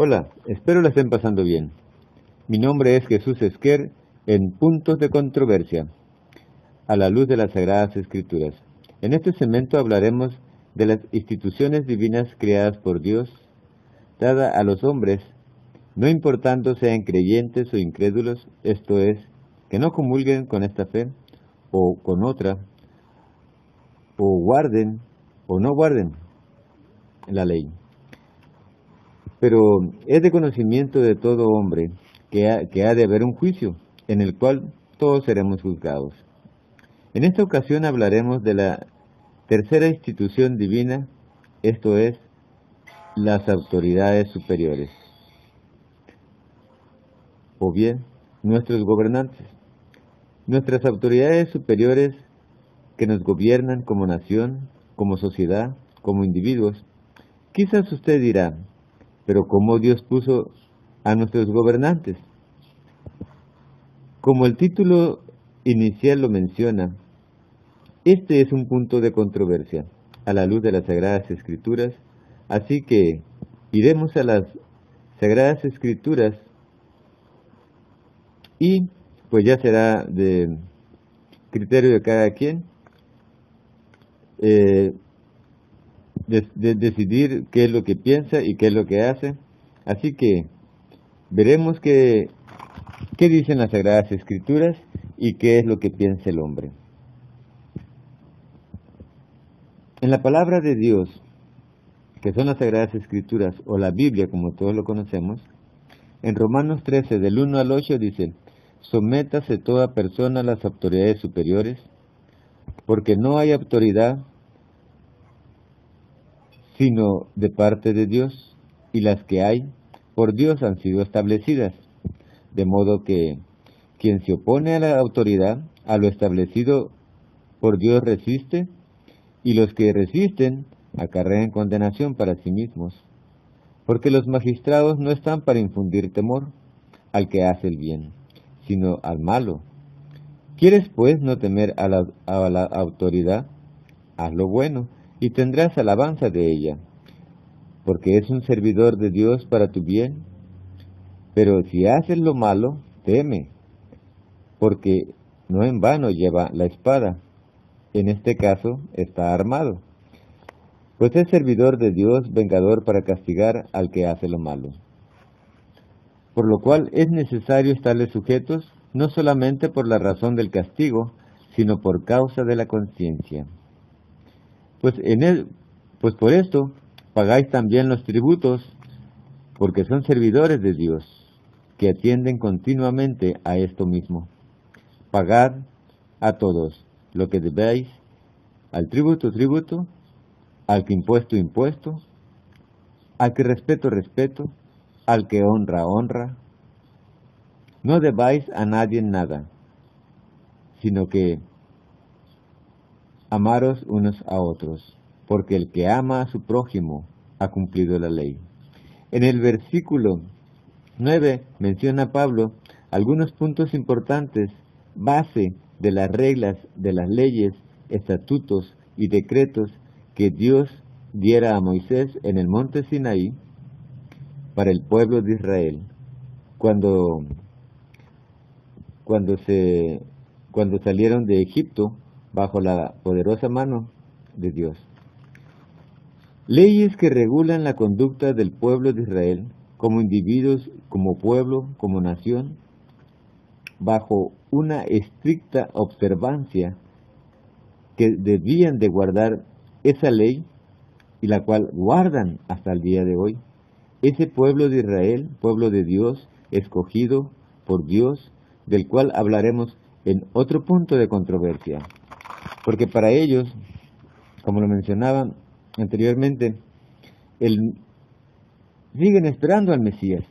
Hola, espero la estén pasando bien. Mi nombre es Jesús Esquer en Puntos de Controversia, a la luz de las Sagradas Escrituras. En este segmento hablaremos de las instituciones divinas creadas por Dios, dadas a los hombres, no importando sean creyentes o incrédulos, esto es, que no comulguen con esta fe o con otra, o guarden o no guarden la ley. Pero es de conocimiento de todo hombre que ha de haber un juicio, en el cual todos seremos juzgados. En esta ocasión hablaremos de la tercera institución divina, esto es, las autoridades superiores, o bien, nuestros gobernantes. Nuestras autoridades superiores que nos gobiernan como nación, como sociedad, como individuos. Quizás usted dirá, pero ¿cómo Dios puso a nuestros gobernantes? Como el título inicial lo menciona, este es un punto de controversia a la luz de las Sagradas Escrituras, así que iremos a las Sagradas Escrituras y pues ya será de criterio de cada quien decidir qué es lo que piensa y qué es lo que hace. Así que veremos qué dicen las Sagradas Escrituras y qué es lo que piensa el hombre. En la palabra de Dios, que son las Sagradas Escrituras, o la Biblia como todos lo conocemos, en Romanos 13, del 1 al 8 dice, sométase toda persona a las autoridades superiores, porque no hay autoridad sino de parte de Dios, y las que hay por Dios han sido establecidas, de modo que quien se opone a la autoridad, a lo establecido por Dios resiste, y los que resisten acarrean condenación para sí mismos, porque los magistrados no están para infundir temor al que hace el bien, sino al malo. ¿Quieres pues no temer a la autoridad? Haz lo bueno, y tendrás alabanza de ella, porque es un servidor de Dios para tu bien. Pero si haces lo malo, teme, porque no en vano lleva la espada, en este caso está armado, pues es servidor de Dios, vengador para castigar al que hace lo malo. Por lo cual es necesario estarles sujetos, no solamente por la razón del castigo, sino por causa de la conciencia. Pues por esto pagáis también los tributos, porque son servidores de Dios, que atienden continuamente a esto mismo. Pagad a todos lo que debéis, al tributo, tributo, al que impuesto, impuesto, al que respeto, respeto, al que honra, honra. No debáis a nadie nada, sino que amaros unos a otros, porque el que ama a su prójimo ha cumplido la ley. En el versículo 9 menciona Pablo algunos puntos importantes, base de las reglas, de las leyes, estatutos y decretos que Dios diera a Moisés en el monte Sinaí para el pueblo de Israel, cuando salieron de Egipto bajo la poderosa mano de Dios. Leyes que regulan la conducta del pueblo de Israel como individuos, como pueblo, como nación, bajo una estricta observancia que debían de guardar esa ley y la cual guardan hasta el día de hoy. Ese pueblo de Israel, pueblo de Dios, escogido por Dios, del cual hablaremos en otro punto de controversia. Porque para ellos, como lo mencionaba anteriormente, siguen esperando al Mesías.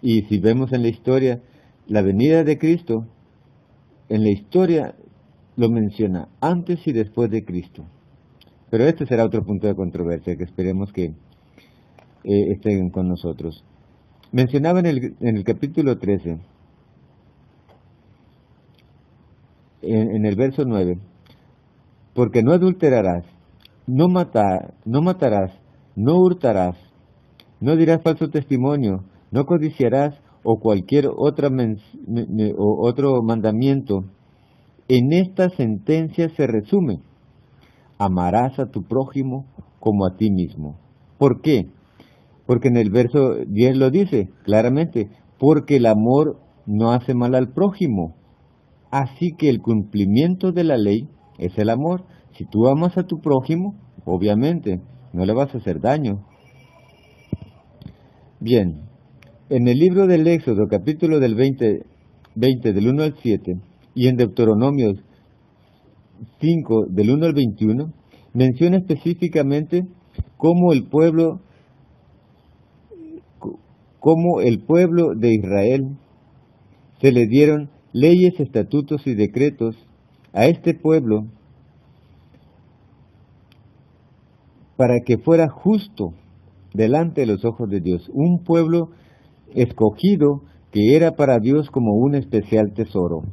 Y si vemos en la historia, la venida de Cristo, en la historia lo menciona antes y después de Cristo. Pero este será otro punto de controversia que esperemos que estén con nosotros. Mencionaba en el capítulo 13, en el verso 9, porque no adulterarás, no matarás, no hurtarás, no dirás falso testimonio, no codiciarás o cualquier otro mandamiento. En esta sentencia se resume: amarás a tu prójimo como a ti mismo. ¿Por qué? Porque en el verso 10 lo dice claramente, porque el amor no hace mal al prójimo. Así que el cumplimiento de la ley es el amor. Si tú amas a tu prójimo, obviamente, no le vas a hacer daño. Bien, en el libro del Éxodo, capítulo del 20 del 1 al 7, y en Deuteronomio 5, del 1 al 21, menciona específicamente cómo el pueblo de Israel se le dieron leyes, estatutos y decretos a este pueblo para que fuera justo delante de los ojos de Dios, un pueblo escogido que era para Dios como un especial tesoro.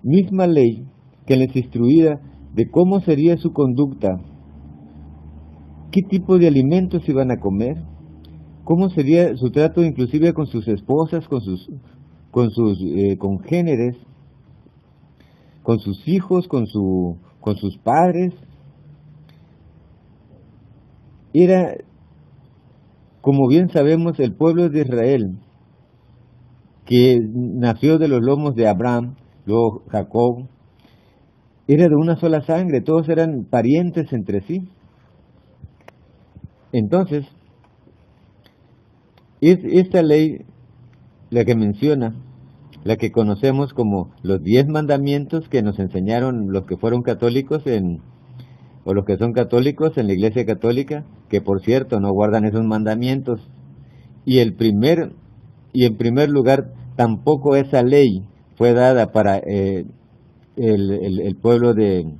Misma ley que les instruía de cómo sería su conducta, qué tipo de alimentos iban a comer, cómo sería su trato inclusive con sus esposas, con sus congéneres, con sus hijos, con sus padres. Era, como bien sabemos, el pueblo de Israel, que nació de los lomos de Abraham, luego Jacob, era de una sola sangre, todos eran parientes entre sí. Entonces, esta ley, la que menciona, la que conocemos como los 10 mandamientos que nos enseñaron los que fueron católicos o los que son católicos en la Iglesia Católica, que por cierto no guardan esos mandamientos, y en primer lugar tampoco esa ley fue dada para el pueblo de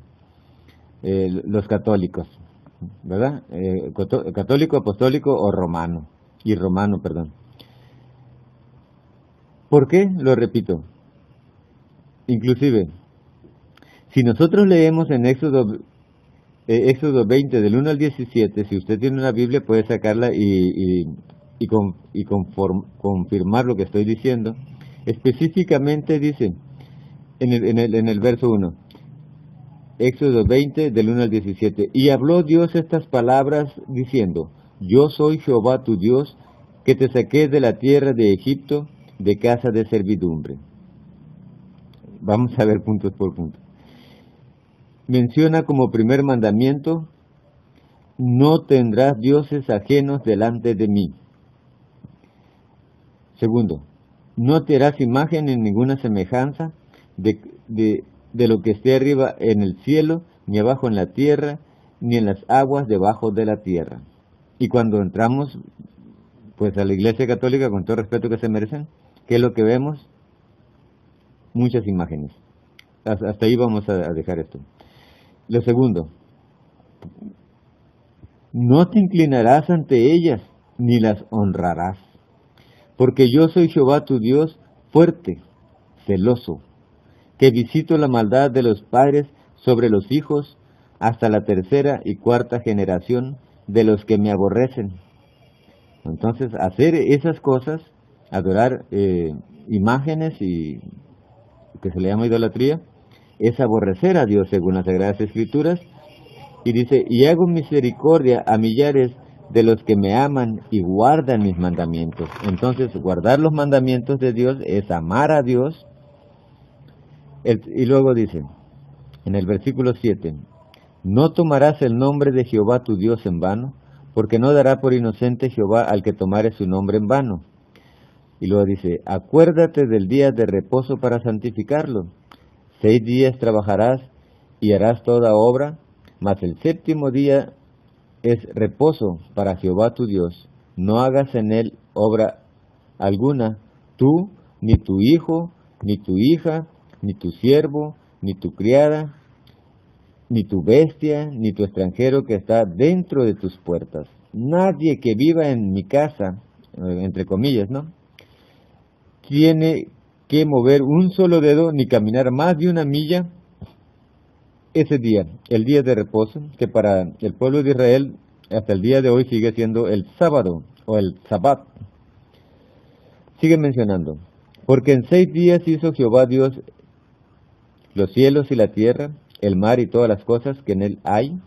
los católicos, ¿verdad? Católico, apostólico o romano, perdón. ¿Por qué? Lo repito. Inclusive, si nosotros leemos en Éxodo 20, del 1 al 17, si usted tiene una Biblia puede sacarla y confirmar lo que estoy diciendo. Específicamente dice, en el verso 1, Éxodo 20, del 1 al 17, y habló Dios estas palabras diciendo, yo soy Jehová tu Dios, que te saqué de la tierra de Egipto, de casa de servidumbre. Vamos a ver puntos por puntos. Menciona como primer mandamiento, no tendrás dioses ajenos delante de mí. Segundo, no te harás imagen en ninguna semejanza de lo que esté arriba en el cielo, ni abajo en la tierra, ni en las aguas debajo de la tierra. Y cuando entramos pues a la Iglesia Católica, con todo respeto que se merecen, ¿qué es lo que vemos? Muchas imágenes. Hasta ahí vamos a dejar esto. Lo segundo, no te inclinarás ante ellas, ni las honrarás, porque yo soy Jehová tu Dios, fuerte, celoso, que visito la maldad de los padres sobre los hijos, hasta la tercera y cuarta generación de los que me aborrecen. Entonces, hacer esas cosas, adorar imágenes y que se le llama idolatría, es aborrecer a Dios según las Sagradas Escrituras. Y dice, y hago misericordia a millares de los que me aman y guardan mis mandamientos. Entonces, guardar los mandamientos de Dios es amar a Dios. Y luego dice, en el versículo 7, no tomarás el nombre de Jehová tu Dios en vano, porque no dará por inocente Jehová al que tomare su nombre en vano. Y luego dice, acuérdate del día de reposo para santificarlo. 6 días trabajarás y harás toda obra, mas el 7º día es reposo para Jehová tu Dios. No hagas en él obra alguna, tú, ni tu hijo, ni tu hija, ni tu siervo, ni tu criada, ni tu bestia, ni tu extranjero que está dentro de tus puertas. Nadie que viva en mi casa, entre comillas, ¿no?, tiene que mover un solo dedo ni caminar más de 1 milla ese día, el día de reposo, que para el pueblo de Israel hasta el día de hoy sigue siendo el sábado o el Sabbat. Sigue mencionando, porque en 6 días hizo Jehová Dios los cielos y la tierra, el mar y todas las cosas que en él hay,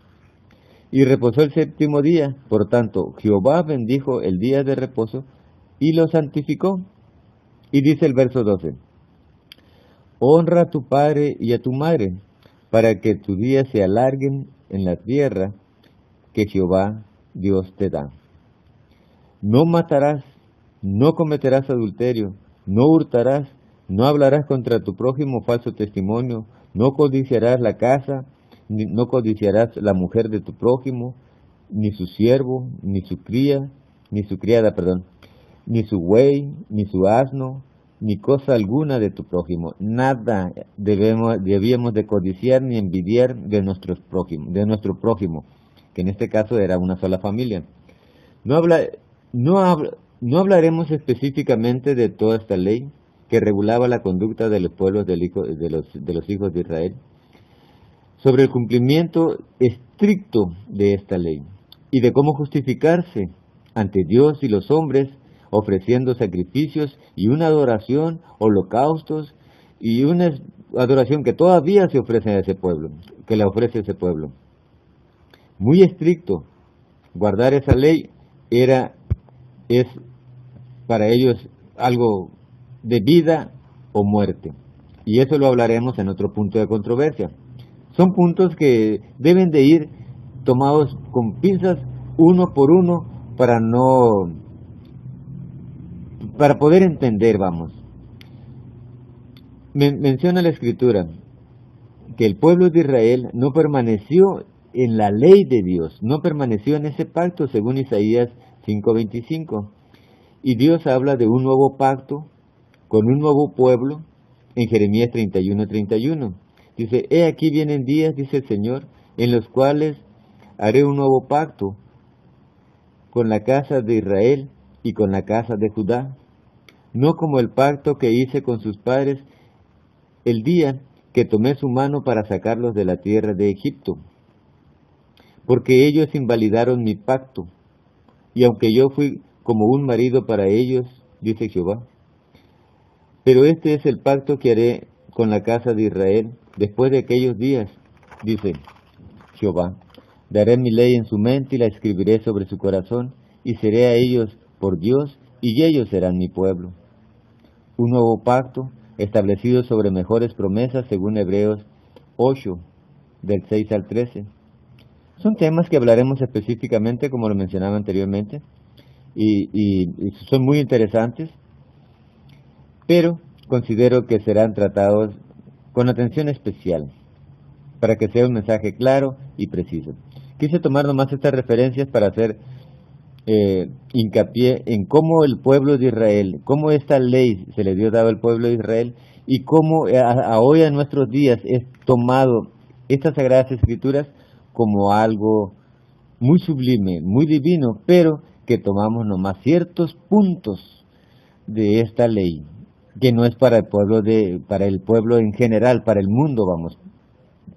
y reposó el 7º día. Por tanto, Jehová bendijo el día de reposo y lo santificó. Y dice el verso 12, honra a tu padre y a tu madre, para que tus días se alarguen en la tierra que Jehová Dios te da. No matarás, no cometerás adulterio, no hurtarás, no hablarás contra tu prójimo falso testimonio, no codiciarás la casa, no codiciarás la mujer de tu prójimo, ni su siervo, ni su criada, ni su buey, ni su asno, ni cosa alguna de tu prójimo. Nada debíamos de codiciar ni envidiar de nuestro prójimo, que en este caso era una sola familia. No hablaremos específicamente de toda esta ley que regulaba la conducta de los pueblos de los hijos de Israel, sobre el cumplimiento estricto de esta ley y de cómo justificarse ante Dios y los hombres, ofreciendo sacrificios y una adoración, holocaustos y una adoración que todavía se ofrece a ese pueblo, que la ofrece ese pueblo. Muy estricto. Guardar esa ley es para ellos algo de vida o muerte. Y eso lo hablaremos en otro punto de controversia. Son puntos que deben de ir tomados con pinzas uno por uno para poder entender, vamos. Menciona la Escritura que el pueblo de Israel no permaneció en la ley de Dios, no permaneció en ese pacto según Isaías 5:25. Y Dios habla de un nuevo pacto con un nuevo pueblo en Jeremías 31:31. Dice, he aquí vienen días, dice el Señor, en los cuales haré un nuevo pacto con la casa de Israel y con la casa de Judá, no como el pacto que hice con sus padres el día que tomé su mano para sacarlos de la tierra de Egipto, porque ellos invalidaron mi pacto, y aunque yo fui como un marido para ellos, dice Jehová. Pero este es el pacto que haré con la casa de Israel después de aquellos días, dice Jehová. Daré mi ley en su mente y la escribiré sobre su corazón, y seré a ellos por Dios, y ellos serán mi pueblo. Un nuevo pacto establecido sobre mejores promesas, según Hebreos 8, del 6 al 13. Son temas que hablaremos específicamente, como lo mencionaba anteriormente, y son muy interesantes, pero considero que serán tratados con atención especial, para que sea un mensaje claro y preciso. Quise tomar nomás estas referencias para hacer hincapié en cómo el pueblo de Israel, cómo esta ley se le dio dado al pueblo de Israel, y cómo hoy en nuestros días es tomado estas Sagradas Escrituras como algo muy sublime, muy divino, pero que tomamos nomás ciertos puntos de esta ley, que no es para el pueblo en general, para el mundo, vamos.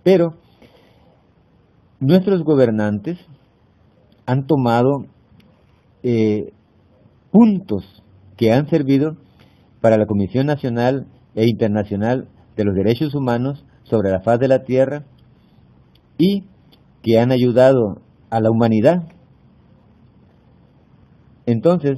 Pero nuestros gobernantes han tomado puntos que han servido para la Comisión Nacional e Internacional de los Derechos Humanos sobre la faz de la tierra, y que han ayudado a la humanidad. Entonces,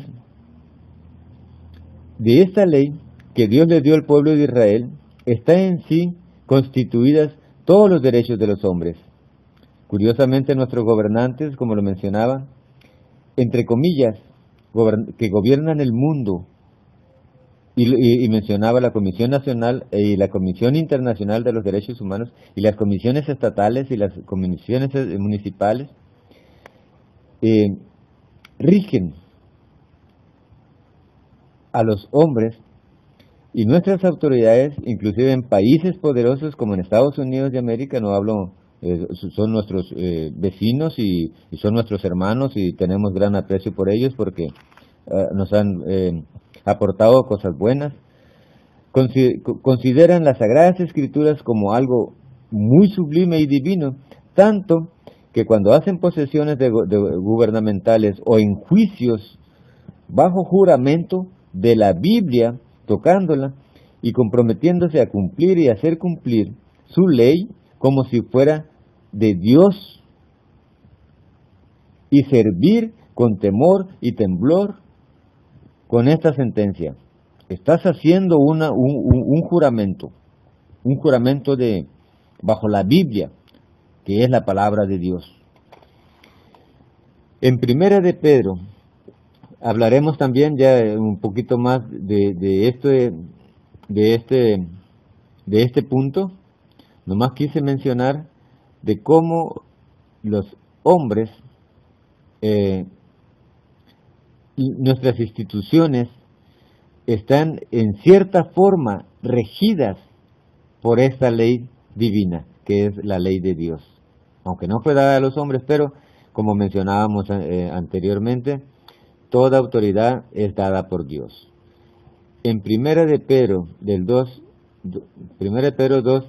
de esta ley que Dios le dio al pueblo de Israel, está en sí constituidas todos los derechos de los hombres. Curiosamente, nuestros gobernantes, como lo mencionaba, entre comillas, que gobiernan el mundo, y mencionaba la Comisión Nacional y la Comisión Internacional de los Derechos Humanos, y las comisiones estatales y las comisiones municipales, rigen a los hombres, y nuestras autoridades, inclusive en países poderosos como en Estados Unidos de América, no hablo, son nuestros vecinos y son nuestros hermanos, y tenemos gran aprecio por ellos porque nos han aportado cosas buenas. Consideran las Sagradas Escrituras como algo muy sublime y divino, tanto que cuando hacen posesiones gubernamentales o en juicios bajo juramento de la Biblia, tocándola y comprometiéndose a cumplir y hacer cumplir su ley como si fuera de Dios y servir con temor y temblor con esta sentencia. Estás haciendo un juramento bajo la Biblia, que es la palabra de Dios. En Primera de Pedro, hablaremos también ya un poquito más de este punto. Nomás quise mencionar de cómo los hombres, nuestras instituciones, están en cierta forma regidas por esta ley divina, que es la ley de Dios. Aunque no fue dada a los hombres, pero como mencionábamos anteriormente, toda autoridad es dada por Dios. En Primera de Pedro 2,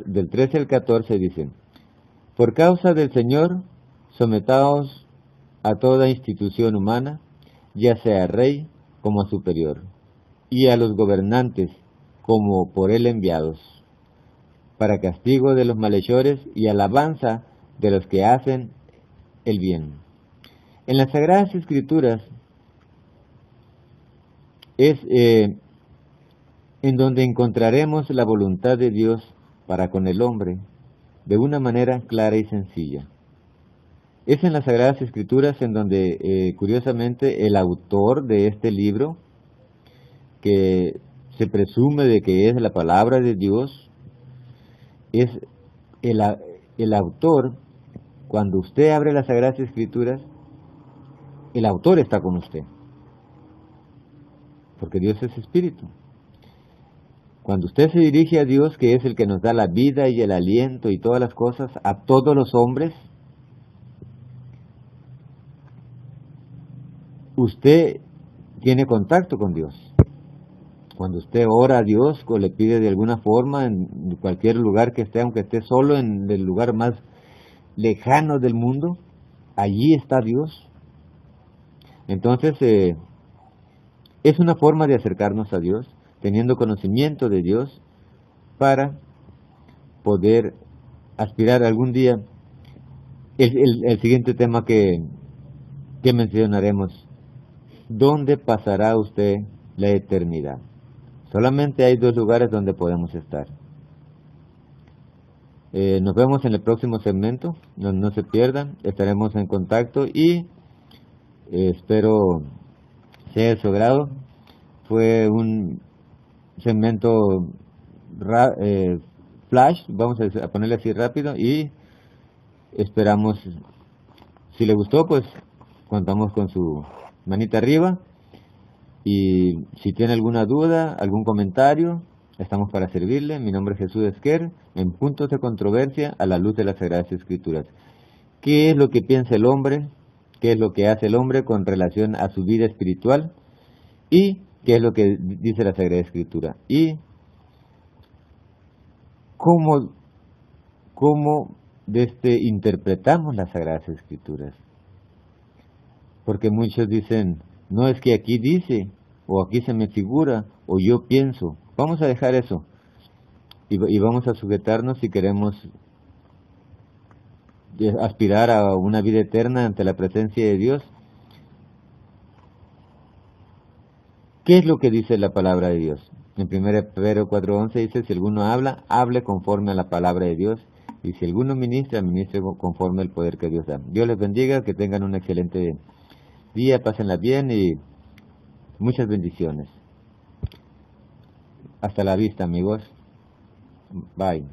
del 13 al 14 dice: por causa del Señor, sometaos a toda institución humana, ya sea rey como superior, y a los gobernantes como por él enviados, para castigo de los malhechores y alabanza de los que hacen el bien. En las Sagradas Escrituras es en donde encontraremos la voluntad de Dios para con el hombre de una manera clara y sencilla. Es en las Sagradas Escrituras en donde, curiosamente, el autor de este libro, que se presume de que es la palabra de Dios, es el autor. Cuando usted abre las Sagradas Escrituras, el autor está con usted, porque Dios es espíritu. Cuando usted se dirige a Dios, que es el que nos da la vida y el aliento y todas las cosas, a todos los hombres, usted tiene contacto con Dios. Cuando usted ora a Dios o le pide de alguna forma, en cualquier lugar que esté, aunque esté solo en el lugar más lejano del mundo, allí está Dios. Entonces, es una forma de acercarnos a Dios, teniendo conocimiento de Dios, para poder aspirar algún día. El siguiente tema que mencionaremos: ¿dónde pasará usted la eternidad? Solamente hay dos lugares donde podemos estar. Nos vemos en el próximo segmento, no se pierdan, estaremos en contacto y espero sea de su agrado. Fue un segmento flash, vamos a ponerle así rápido, y esperamos, si le gustó, pues contamos con su manita arriba, y si tiene alguna duda, algún comentario, estamos para servirle. Mi nombre es Jesús Esquer, en Puntos de Controversia a la luz de las Sagradas Escrituras. ¿Qué es lo que piensa el hombre? ¿Qué es lo que hace el hombre con relación a su vida espiritual? ¿Y qué es lo que dice la Sagrada Escritura? ¿Y cómo interpretamos las Sagradas Escrituras? Porque muchos dicen: no, es que aquí dice, o aquí se me figura, o yo pienso. Vamos a dejar eso y vamos a sujetarnos si queremos aspirar a una vida eterna ante la presencia de Dios. ¿Qué es lo que dice la palabra de Dios? En 1 Pedro 4:11 dice: si alguno habla, hable conforme a la palabra de Dios, y si alguno ministra, ministre conforme al poder que Dios da. Dios les bendiga, que tengan un excelente día, pásenla bien y muchas bendiciones. Hasta la vista, amigos. Bye.